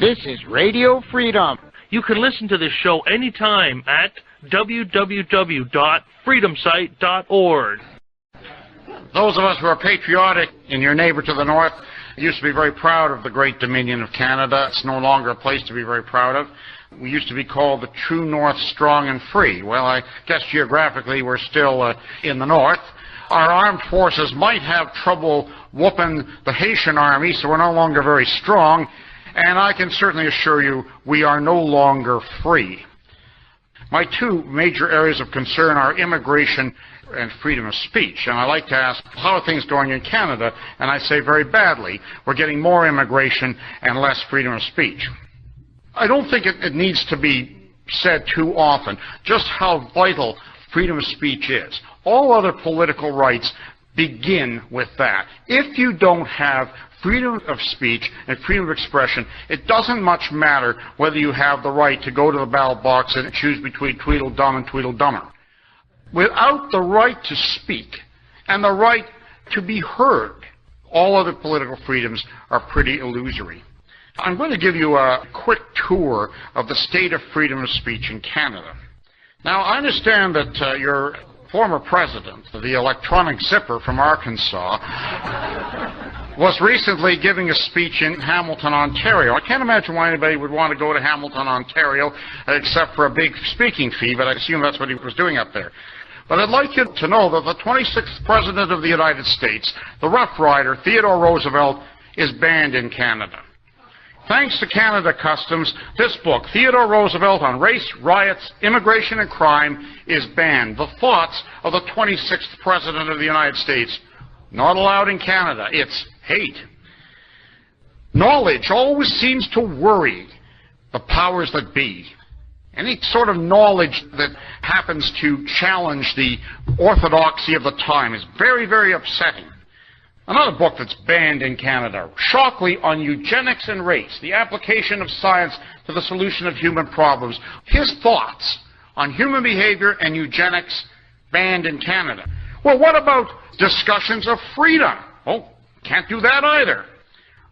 This is Radio Freedom. You can listen to this show anytime at www.freedomsite.org. Those of us who are patriotic in your neighbor to the north used to be very proud of the great Dominion of Canada. It's no longer a place to be very proud of. We used to be called the true north, strong and free. Well, I guess geographically we're still in the north. Our armed forces might have trouble whooping the Haitian army, so we're no longer very strong. And I can certainly assure you we are no longer free. My two major areas of concern are immigration and freedom of speech. And I like to ask, how are things going in Canada? And I say very badly. We're getting more immigration and less freedom of speech. I don't think it needs to be said too often just how vital freedom of speech is. All other political rights begin with that. If you don't have freedom of speech and freedom of expression, it doesn't much matter whether you have the right to go to the ballot box and choose between Tweedledum and Tweedledummer. Without the right to speak and the right to be heard, all other political freedoms are pretty illusory. I'm going to give you a quick tour of the state of freedom of speech in Canada. Now, I understand that your former president, the electronic zipper from Arkansas, was recently giving a speech in Hamilton, Ontario. I can't imagine why anybody would want to go to Hamilton, Ontario, except for a big speaking fee, but I assume that's what he was doing up there. But I'd like you to know that the 26th President of the United States, the Rough Rider, Theodore Roosevelt, is banned in Canada. Thanks to Canada Customs, this book, Theodore Roosevelt on Race, Riots, Immigration and Crime, is banned. The thoughts of the 26th President of the United States, not allowed in Canada. It's hate. Knowledge always seems to worry the powers that be. Any sort of knowledge that happens to challenge the orthodoxy of the time is very, very upsetting. Another book that's banned in Canada, Shockley on Eugenics and Race, the application of science to the solution of human problems. His thoughts on human behavior and eugenics, banned in Canada. Well, what about discussions of freedom? Oh, can't do that either.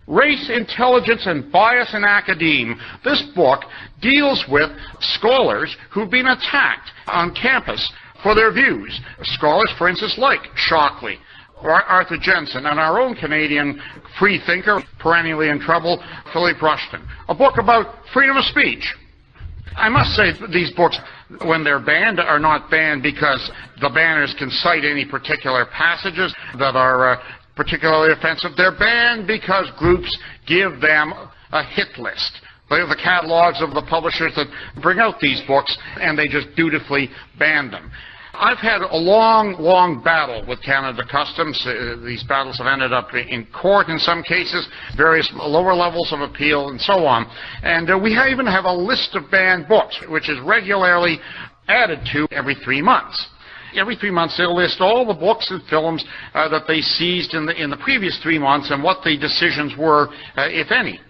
Race, Intelligence, and Bias in Academe. This book deals with scholars who've been attacked on campus for their views. Scholars, for instance, like Shockley, Arthur Jensen, and our own Canadian free thinker, perennially in trouble, Philippe Rushton. A book about freedom of speech. I must say these books, when they're banned, are not banned because the banners can cite any particular passages that are particularly offensive. They're banned because groups give them a hit list. They have the catalogs of the publishers that bring out these books, and they just dutifully ban them. I've had a long, long battle with Canada Customs. These battles have ended up in court in some cases, various lower levels of appeal, and so on. And we even have a list of banned books, which is regularly added to every 3 months. Every 3 months they'll list all the books and films that they seized in the previous 3 months and what the decisions were, if any.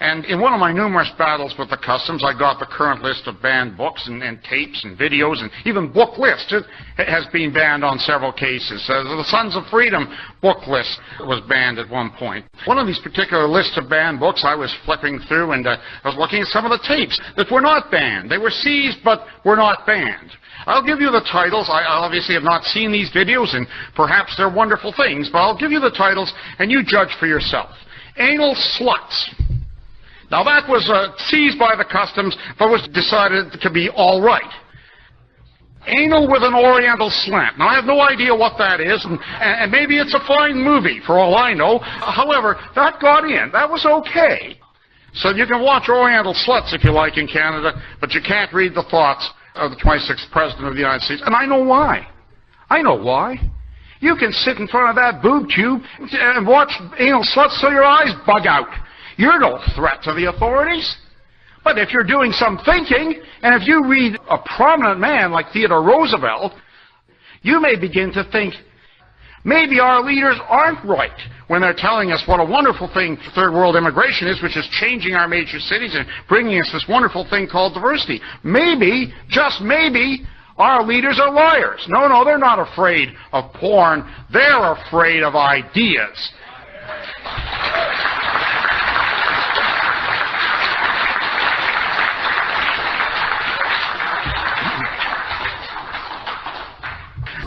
And in one of my numerous battles with the Customs, I got the current list of banned books and tapes and videos, and even book lists. It has been banned on several cases. The Sons of Freedom book list was banned at one point. One of these particular lists of banned books, I was flipping through, and I was looking at some of the tapes that were not banned. They were seized, but were not banned. I'll give you the titles. I obviously have not seen these videos, and perhaps they're wonderful things, but I'll give you the titles, and you judge for yourself. Anal Sluts. Now, that was seized by the Customs, but was decided to be all right. Anal with an Oriental Slant. Now, I have no idea what that is, and maybe it's a fine movie, for all I know. However, that got in. That was okay. So you can watch Oriental Sluts, if you like, in Canada, but you can't read the thoughts of the 26th President of the United States. And I know why. I know why. You can sit in front of that boob tube and watch Anal Sluts till your eyes bug out. You're no threat to the authorities. But if you're doing some thinking, and if you read a prominent man like Theodore Roosevelt, you may begin to think, maybe our leaders aren't right when they're telling us what a wonderful thing third world immigration is, which is changing our major cities and bringing us this wonderful thing called diversity. Maybe, just maybe, our leaders are liars. No, they're not afraid of porn. They're afraid of ideas.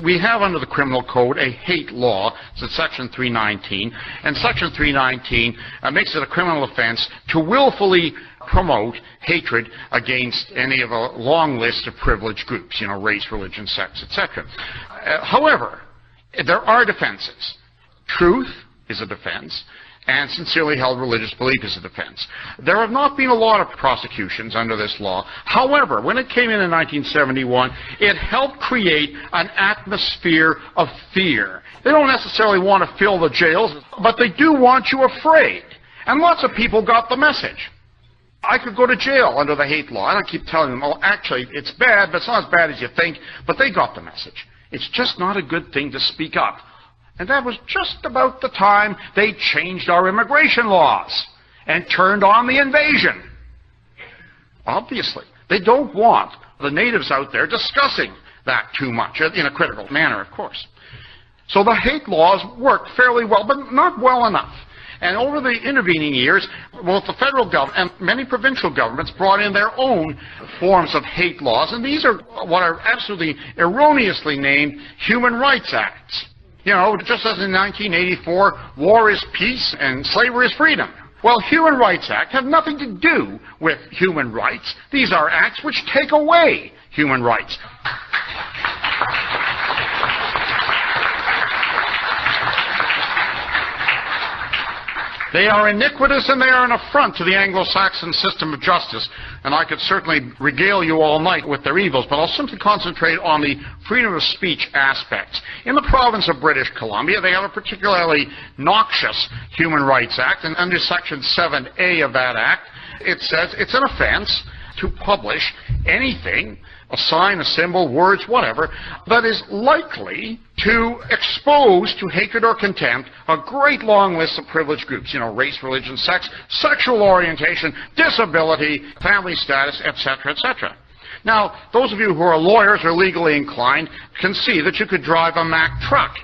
we have under the Criminal Code a hate law. It's Section 319, and Section 319 makes it a criminal offense to willfully promote hatred against any of a long list of privileged groups, race, religion, sex, etc. However, there are defenses. Truth is a defense, and sincerely held religious belief is a defense. There have not been a lot of prosecutions under this law. However, when it came in 1971, it helped create an atmosphere of fear. They don't necessarily want to fill the jails, but they do want you afraid. And lots of people got the message. I could go to jail under the hate law. And I keep telling them, oh, actually, it's bad, but it's not as bad as you think. But they got the message. It's just not a good thing to speak up. And that was just about the time they changed our immigration laws and turned on the invasion. Obviously, they don't want the natives out there discussing that too much, in a critical manner, of course. So the hate laws worked fairly well, but not well enough. And over the intervening years, both the federal government and many provincial governments brought in their own forms of hate laws, and these are what are absolutely erroneously named Human Rights Acts. Just as in 1984, war is peace and slavery is freedom. Well, Human Rights Act have nothing to do with human rights. These are acts which take away human rights. They are iniquitous and they are an affront to the Anglo-Saxon system of justice. And I could certainly regale you all night with their evils, but I'll simply concentrate on the freedom of speech aspects. In the province of British Columbia, they have a particularly noxious Human Rights Act, and under Section 7A of that Act, it says it's an offense to publish anything, a sign, a symbol, words, whatever, that is likely to expose to hatred or contempt a great long list of privileged groups, race, religion, sex, sexual orientation, disability, family status, etc., etc. Now, those of you who are lawyers or legally inclined can see that you could drive a Mack truck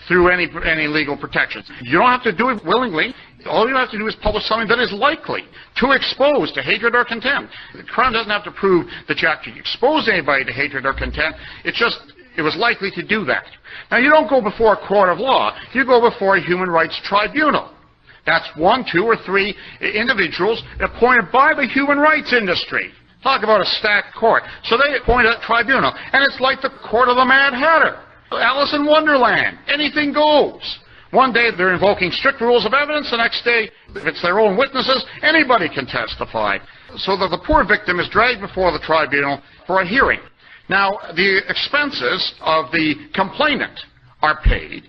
through any legal protections. You don't have to do it willingly. All you have to do is publish something that is likely to expose to hatred or contempt. The Crown doesn't have to prove that you actually exposed anybody to hatred or contempt. It was likely to do that. Now, you don't go before a court of law. You go before a human rights tribunal. That's 1, 2, or 3 individuals appointed by the human rights industry. Talk about a stacked court. So they appoint a tribunal, and it's like the court of the Mad Hatter. Alice in Wonderland. Anything goes. One day they're invoking strict rules of evidence. The next day, if it's their own witnesses, anybody can testify. So that the poor victim is dragged before the tribunal for a hearing. Now, the expenses of the complainant are paid.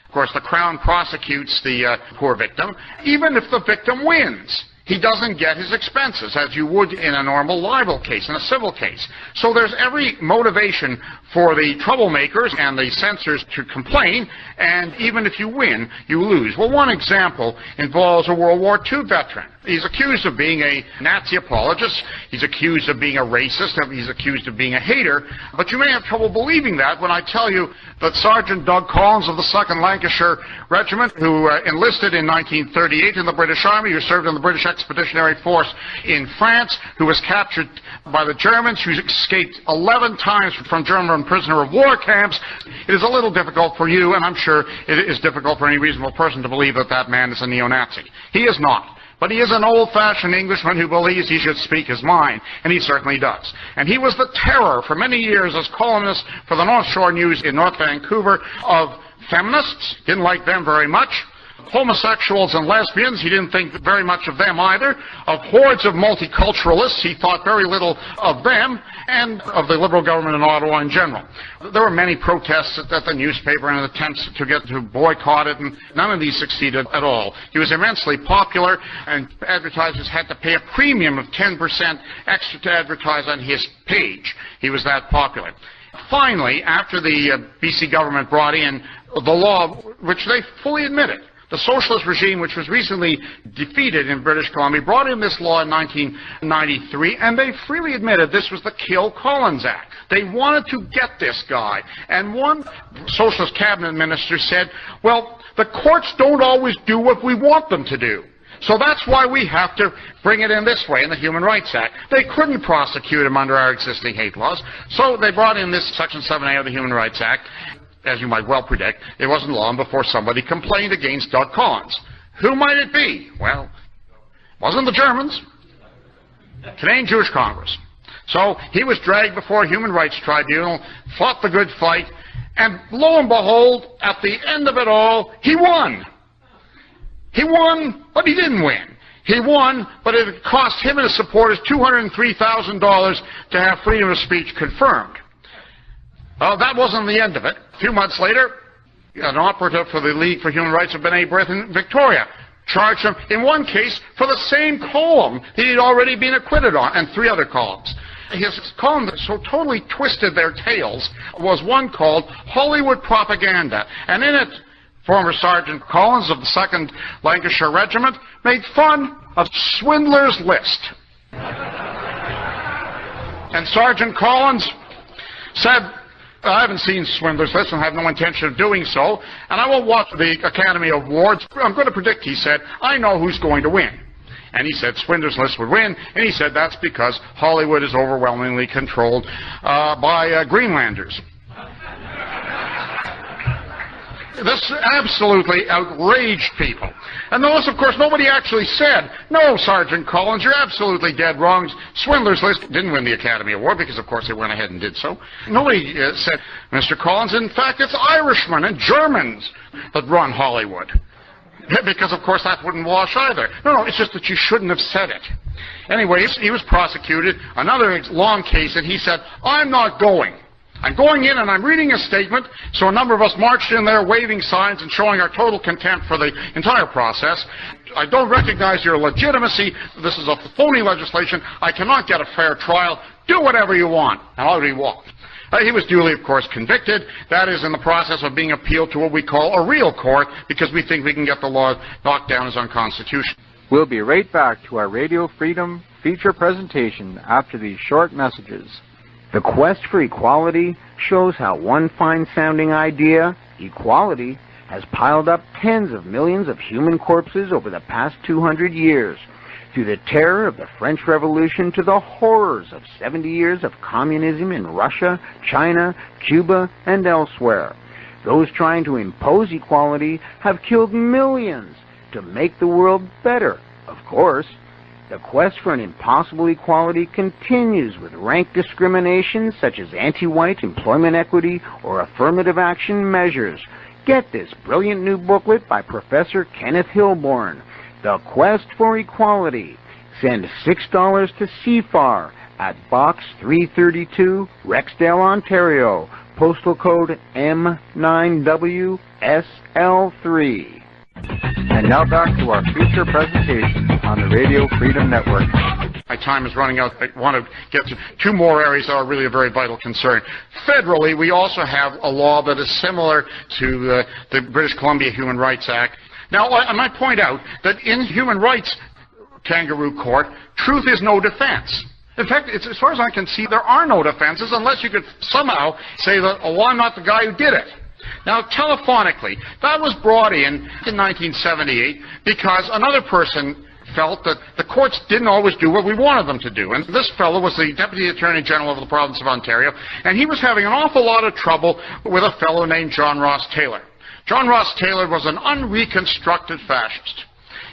Of course, the Crown prosecutes the poor victim. Even if the victim wins, he doesn't get his expenses, as you would in a normal libel case, in a civil case. So there's every motivation for the troublemakers and the censors to complain, and even if you win, you lose. Well, one example involves a World War II veteran. He's accused of being a Nazi apologist. He's accused of being a racist. He's accused of being a hater. But you may have trouble believing that when I tell you that Sergeant Doug Collins of the 2nd Lancashire Regiment, who enlisted in 1938 in the British Army, who served in the British Expeditionary Force in France, who was captured by the Germans, who escaped 11 times from German prisoner of war camps. It is a little difficult for you, and I'm sure it is difficult for any reasonable person to believe that that man is a neo-Nazi. He is not. But he is an old-fashioned Englishman who believes he should speak his mind, and he certainly does. And he was the terror for many years as columnist for the North Shore News in North Vancouver of feminists. Didn't like them very much. Homosexuals and lesbians, he didn't think very much of them either. Of hordes of multiculturalists, he thought very little of them, and of the Liberal government in Ottawa in general. There were many protests at the newspaper and attempts to get to boycott it, and none of these succeeded at all. He was immensely popular, and advertisers had to pay a premium of 10% extra to advertise on his page. He was that popular. Finally, after the BC government brought in the law, which they fully admitted, the socialist regime, which was recently defeated in British Columbia, brought in this law in 1993, and they freely admitted this was the Kill Collins Act. They wanted to get this guy. And one socialist cabinet minister said, well, the courts don't always do what we want them to do. So that's why we have to bring it in this way in the Human Rights Act. They couldn't prosecute him under our existing hate laws, so they brought in this Section 7A of the Human Rights Act. As you might well predict, it wasn't long before somebody complained against Doug Collins. Who might it be? Well, it wasn't the Germans. Canadian Jewish Congress. So he was dragged before a human rights tribunal, fought the good fight, and lo and behold, at the end of it all, he won. He won, but he didn't win. He won, but it cost him and his supporters $203,000 to have freedom of speech confirmed. That wasn't the end of it. A few months later, an operative for the League for Human Rights of B'nai B'rith in Victoria charged him, in one case, for the same column that he'd already been acquitted on, and 3 other columns. His column that so totally twisted their tails was one called Hollywood Propaganda, and in it, former Sergeant Collins of the 2nd Lancashire Regiment made fun of Schindler's List. And Sergeant Collins said, I haven't seen Schindler's List and have no intention of doing so, and I won't watch the Academy Awards. I'm going to predict, he said, I know who's going to win. And he said Schindler's List would win, and he said that's because Hollywood is overwhelmingly controlled by Greenlanders. This absolutely outraged people. And notice, of course, nobody actually said, no, Sergeant Collins, you're absolutely dead wrong. Schindler's List didn't win the Academy Award because, of course, they went ahead and did so. Nobody said, Mr. Collins, in fact, it's Irishmen and Germans that run Hollywood. Because, of course, that wouldn't wash either. No, it's just that you shouldn't have said it. Anyway, he was prosecuted, another long case, and he said, I'm not going. I'm going in and I'm reading a statement, so a number of us marched in there waving signs and showing our total contempt for the entire process. I don't recognize your legitimacy. This is a phony legislation. I cannot get a fair trial. Do whatever you want. And already walked. He was duly, of course, convicted. That is in the process of being appealed to what we call a real court, because we think we can get the law knocked down as unconstitutional. We'll be right back to our Radio Freedom feature presentation after these short messages. The quest for equality shows how one fine-sounding idea, equality, has piled up tens of millions of human corpses over the past 200 years. Through the terror of the French Revolution to the horrors of 70 years of communism in Russia, China, Cuba, and elsewhere. Those trying to impose equality have killed millions to make the world better, of course. The quest for an impossible equality continues with rank discrimination such as anti-white employment equity or affirmative action measures. Get this brilliant new booklet by Professor Kenneth Hilborn, The Quest for Equality. Send $6 to CFAR at Box 332, Rexdale, Ontario, postal code M9WSL3. And now back to our feature presentation on the Radio Freedom Network. My time is running out. I want to get to 2 more areas that are really a very vital concern. Federally, we also have a law that is similar to the British Columbia Human Rights Act. Now, I might point out that in human rights kangaroo court, truth is no defense. In fact, as far as I can see, there are no defenses unless you could somehow say that, oh, I'm not the guy who did it. Now, telephonically, that was brought in 1978 because another person felt that the courts didn't always do what we wanted them to do. And this fellow was the Deputy Attorney General of the province of Ontario, and he was having an awful lot of trouble with a fellow named John Ross Taylor. John Ross Taylor was an unreconstructed fascist.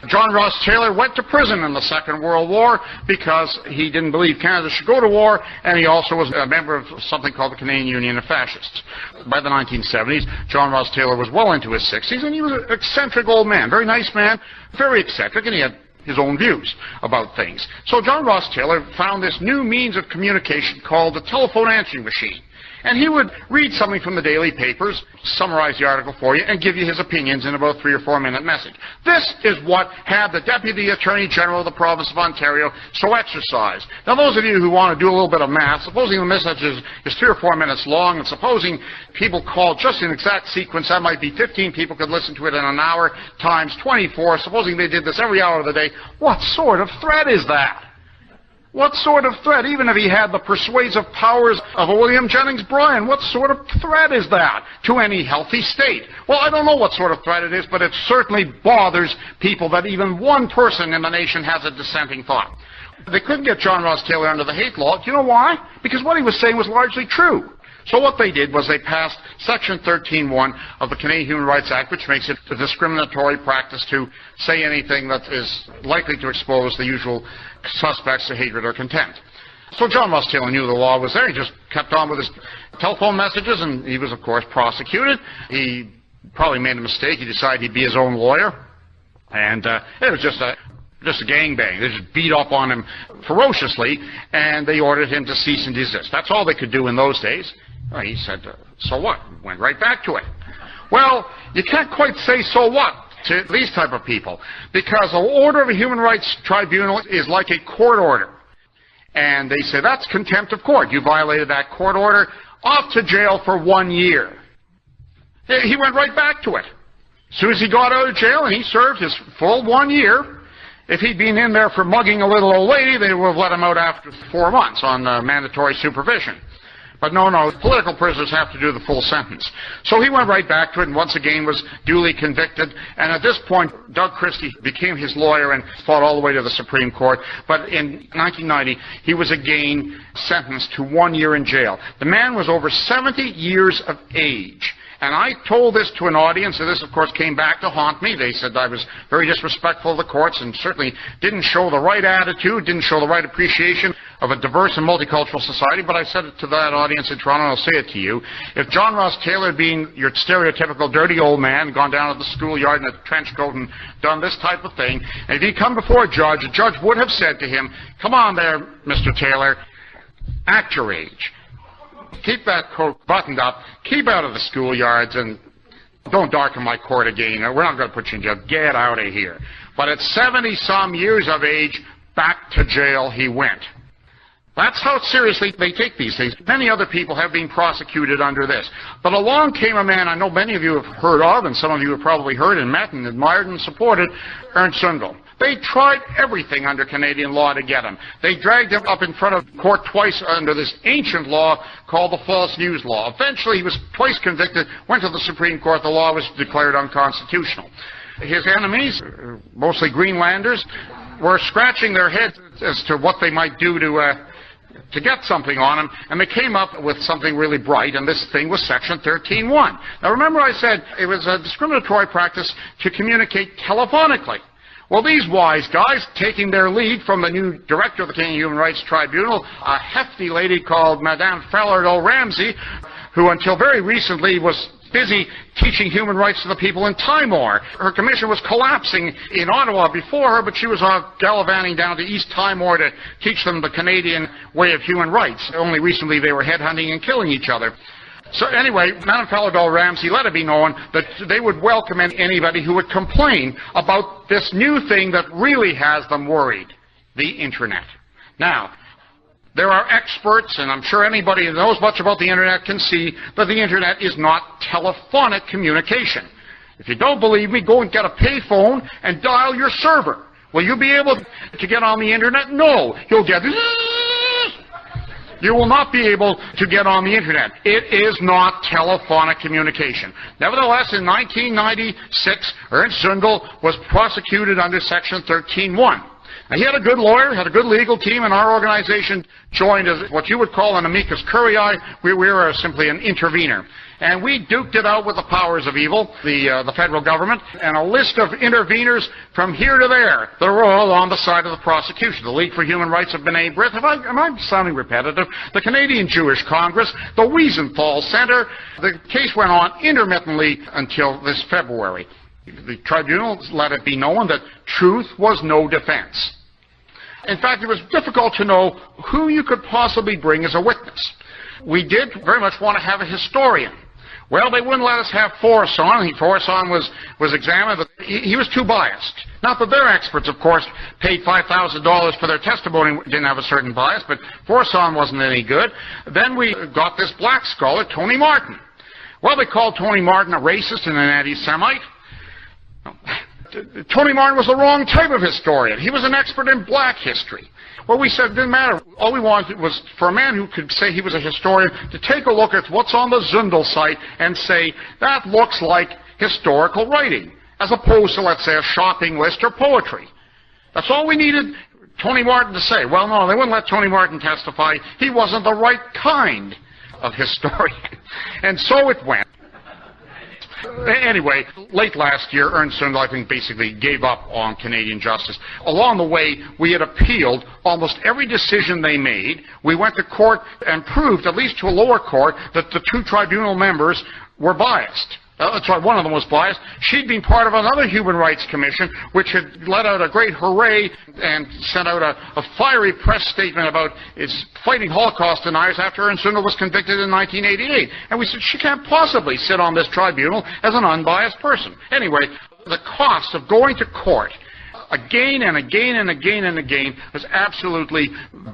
John Ross Taylor went to prison in the Second World War because he didn't believe Canada should go to war, and he also was a member of something called the Canadian Union of Fascists. By the 1970s, John Ross Taylor was well into his 60s, and he was an eccentric old man, very nice man, very eccentric, and he had his own views about things. So John Ross Taylor found this new means of communication called the telephone answering machine. And he would read something from the daily papers, summarize the article for you, and give you his opinions in about a 3 or 4 minute message. This is what had the Deputy Attorney General of the province of Ontario so exercised. Now, those of you who want to do a little bit of math, supposing the message is 3 or 4 minutes long, and supposing people call just in exact sequence, that might be 15 people could listen to it in an hour, times 24. Supposing they did this every hour of the day, what sort of threat is that? What sort of threat, even if he had the persuasive powers of William Jennings Bryan, what sort of threat is that to any healthy state? Well, I don't know what sort of threat it is, but it certainly bothers people that even one person in the nation has a dissenting thought. They couldn't get John Ross Taylor under the hate law. Do you know why? Because what he was saying was largely true. So what they did was they passed Section 13(1) of the Canadian Human Rights Act, which makes it a discriminatory practice to say anything that is likely to expose the usual suspects to hatred or contempt. So John Ross Taylor knew the law was there. He just kept on with his telephone messages, and he was, of course, prosecuted. He probably made a mistake. He decided he'd be his own lawyer, and it was just a gangbang. They just beat up on him ferociously, and they ordered him to cease and desist. That's all they could do in those days. Well, he said, so what? Went right back to it. Well, you can't quite say so what to these type of people, because an order of a human rights tribunal is like a court order. And they say, that's contempt of court. You violated that court order, off to jail for 1 year. He went right back to it. As soon as he got out of jail and he served his full 1 year, if he'd been in there for mugging a little old lady, they would have let him out after 4 months on mandatory supervision. But no, political prisoners have to do the full sentence. So he went right back to it and once again was duly convicted. And at this point, Doug Christie became his lawyer and fought all the way to the Supreme Court. But in 1990, he was again sentenced to 1 year in jail. The man was over 70 years of age. And I told this to an audience, and this, of course, came back to haunt me. They said I was very disrespectful of the courts and certainly didn't show the right attitude, didn't show the right appreciation of a diverse and multicultural society. But I said it to that audience in Toronto, and I'll say it to you. If John Ross Taylor, being your stereotypical dirty old man, gone down to the schoolyard in a trench coat and done this type of thing, and if he'd come before a judge, the judge would have said to him, come on there, Mr. Taylor, act your age. Keep that coat buttoned up, keep out of the schoolyards, and don't darken my court again. We're not going to put you in jail. Get out of here. But at 70-some years of age, back to jail he went. That's how seriously they take these things. Many other people have been prosecuted under this. But along came a man I know many of you have heard of, and some of you have probably heard and met and admired and supported, Ernst Zundel. They tried everything under Canadian law to get him. They dragged him up in front of court twice under this ancient law called the false news law. Eventually, he was twice convicted, went to the Supreme Court. The law was declared unconstitutional. His enemies, mostly Greenlanders, were scratching their heads as to what they might do to get something on him, and they came up with something really bright, and this thing was Section 13(1). Now, remember I said it was a discriminatory practice to communicate telephonically. Well, these wise guys, taking their lead from the new director of the Canadian Human Rights Tribunal, a hefty lady called Madame Falardeau-Ramsay, who until very recently was busy teaching human rights to the people in Timor. Her commission was collapsing in Ottawa before her, but she was gallivanting down to East Timor to teach them the Canadian way of human rights. Only recently they were headhunting and killing each other. So anyway, Madame Falardeau-Ramsay let it be known that they would welcome anybody who would complain about this new thing that really has them worried, the Internet. Now, there are experts, and I'm sure anybody who knows much about the Internet can see that the Internet is not telephonic communication. If you don't believe me, go and get a payphone and dial your server. Will you be able to get on the Internet? No. You'll get... You will not be able to get on the Internet. It is not telephonic communication. Nevertheless, in 1996, Ernst Zundel was prosecuted under Section 13(1). Now, he had a good lawyer, had a good legal team, and our organization joined as what you would call an amicus curiae. We were simply an intervener. And we duked it out with the powers of evil, the federal government, and a list of interveners from here to there that are all on the side of the prosecution. The League for Human Rights of B'nai B'rith, am I sounding repetitive? The Canadian Jewish Congress, the Wiesenthal Center. The case went on intermittently until this February. The tribunal let it be known that truth was no defense. In fact, it was difficult to know who you could possibly bring as a witness. We did very much want to have a historian. Well, they wouldn't let us have Forson. Forson was examined, but he was too biased. Not that their experts, of course, paid $5,000 for their testimony, didn't have a certain bias, but Forson wasn't any good. Then we got this black scholar, Tony Martin. Well, they called Tony Martin a racist and an anti-Semite. Tony Martin was the wrong type of historian. He was an expert in black history. Well, we said it didn't matter. All we wanted was for a man who could say he was a historian to take a look at what's on the Zundel site and say, that looks like historical writing, as opposed to, let's say, a shopping list or poetry. That's all we needed Tony Martin to say. Well, no, they wouldn't let Tony Martin testify. He wasn't the right kind of historian. And so it went. Anyway, late last year, Ernst & Young, I think, basically gave up on Canadian justice. Along the way, we had appealed almost every decision they made. We went to court and proved, at least to a lower court, that the two tribunal members were biased. That's why one of them was biased. She'd been part of another Human Rights Commission, which had let out a great hooray and sent out a fiery press statement about its fighting Holocaust deniers after Ernst & Young was convicted in 1988. And we said, she can't possibly sit on this tribunal as an unbiased person. Anyway, the cost of going to court again and again and again and again was absolutely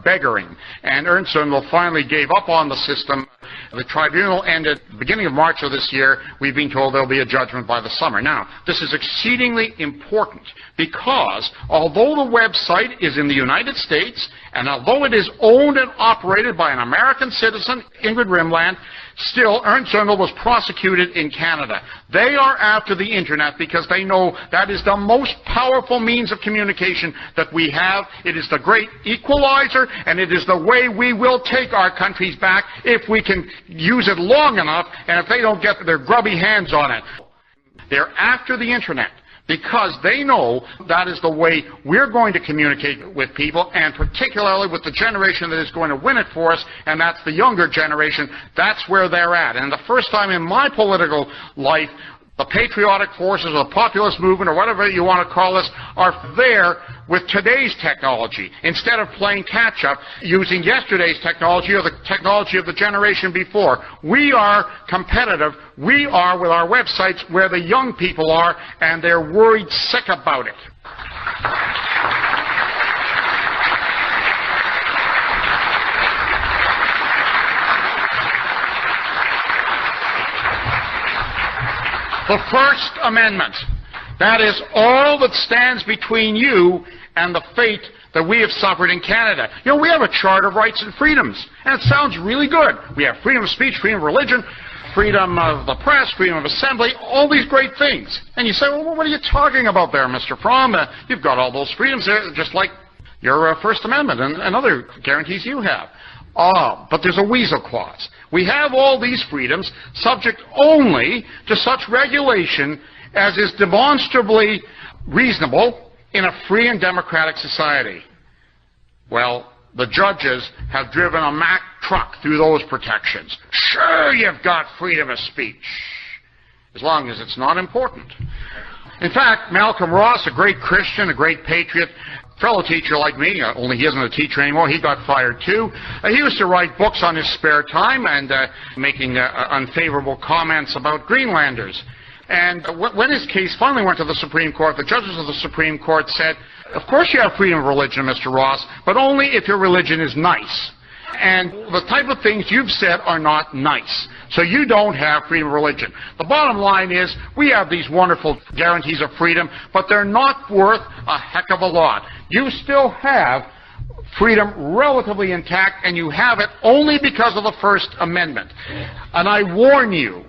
beggaring. And Ernst & Young finally gave up on the system. The tribunal ended at the beginning of March of this year. We've been told there'll be a judgment by the summer. Now, this is exceedingly important because although the website is in the United States and although it is owned and operated by an American citizen, Ingrid Rimland, still Ernst & Young was prosecuted in Canada. They are after the Internet because they know that is the most powerful means of communication that we have. It is the great equalizer, and it is the way we will take our countries back if we can use it long enough and if they don't get their grubby hands on it. They're after the Internet because they know that is the way we're going to communicate with people, and particularly with the generation that is going to win it for us, and that's the younger generation. That's where they're at. And the first time in my political life, the patriotic forces, or the populist movement, or whatever you want to call this, are there with today's technology, instead of playing catch-up using yesterday's technology or the technology of the generation before. We are competitive. We are, with our websites, where the young people are, and they're worried sick about it. The First Amendment. That is all that stands between you and the fate that we have suffered in Canada. You know, we have a Charter of Rights and Freedoms, and it sounds really good. We have freedom of speech, freedom of religion, freedom of the press, freedom of assembly, all these great things. And you say, well, what are you talking about there, Mr. Fromm? You've got all those freedoms there, just like your First Amendment and other guarantees you have. But there's a weasel clause. We have all these freedoms subject only to such regulation as is demonstrably reasonable in a free and democratic society. Well, the judges have driven a Mack truck through those protections. Sure, you've got freedom of speech, as long as it's not important. In fact, Malcolm Ross, a great Christian, a great patriot, fellow teacher like me, only he isn't a teacher anymore, he got fired too. He used to write books on his spare time and making unfavorable comments about Greenlanders. And when his case finally went to the Supreme Court, the judges of the Supreme Court said, of course you have freedom of religion, Mr. Ross, but only if your religion is nice. And the type of things you've said are not nice. So you don't have freedom of religion. The bottom line is, we have these wonderful guarantees of freedom, but they're not worth a heck of a lot. You still have freedom relatively intact, and you have it only because of the First Amendment. And I warn you,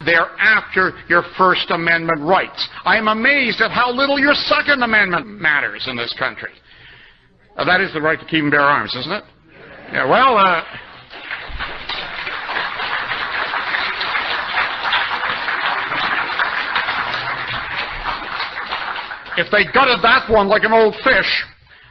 they're after your First Amendment rights. I am amazed at how little your Second Amendment matters in this country. That is the right to keep and bear arms, isn't it? Yeah, well, if they gutted that one like an old fish,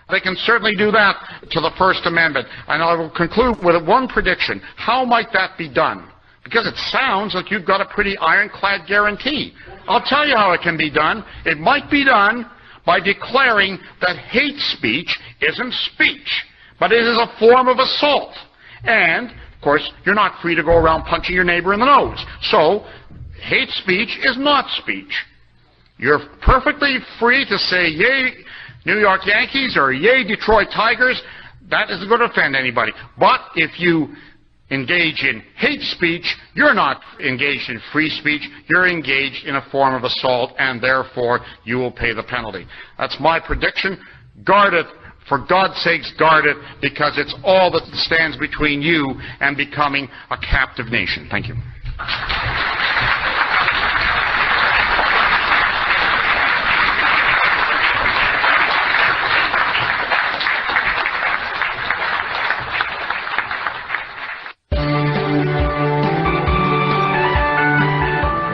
they can certainly do that to the First Amendment. And I will conclude with one prediction. How might that be done? Because it sounds like you've got a pretty ironclad guarantee. I'll tell you how it can be done. It might be done by declaring that hate speech isn't speech, but it is a form of assault. And, of course, you're not free to go around punching your neighbor in the nose. So, hate speech is not speech. You're perfectly free to say, yay, New York Yankees, or yay, Detroit Tigers. That isn't going to offend anybody. But if you engage in hate speech, you're not engaged in free speech, you're engaged in a form of assault, and therefore you will pay the penalty. That's my prediction. Guard it. For God's sakes, guard it, because it's all that stands between you and becoming a captive nation. Thank you.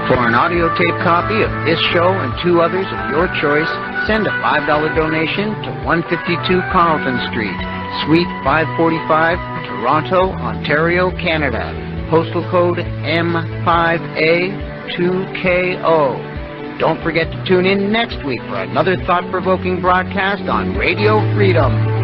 For an audio tape copy of this show and 2 others of your choice, send a $5 donation to 152 Carlton Street, Suite 545, Toronto, Ontario, Canada. Postal code M5A2KO. Don't forget to tune in next week for another thought-provoking broadcast on Radio Freedom.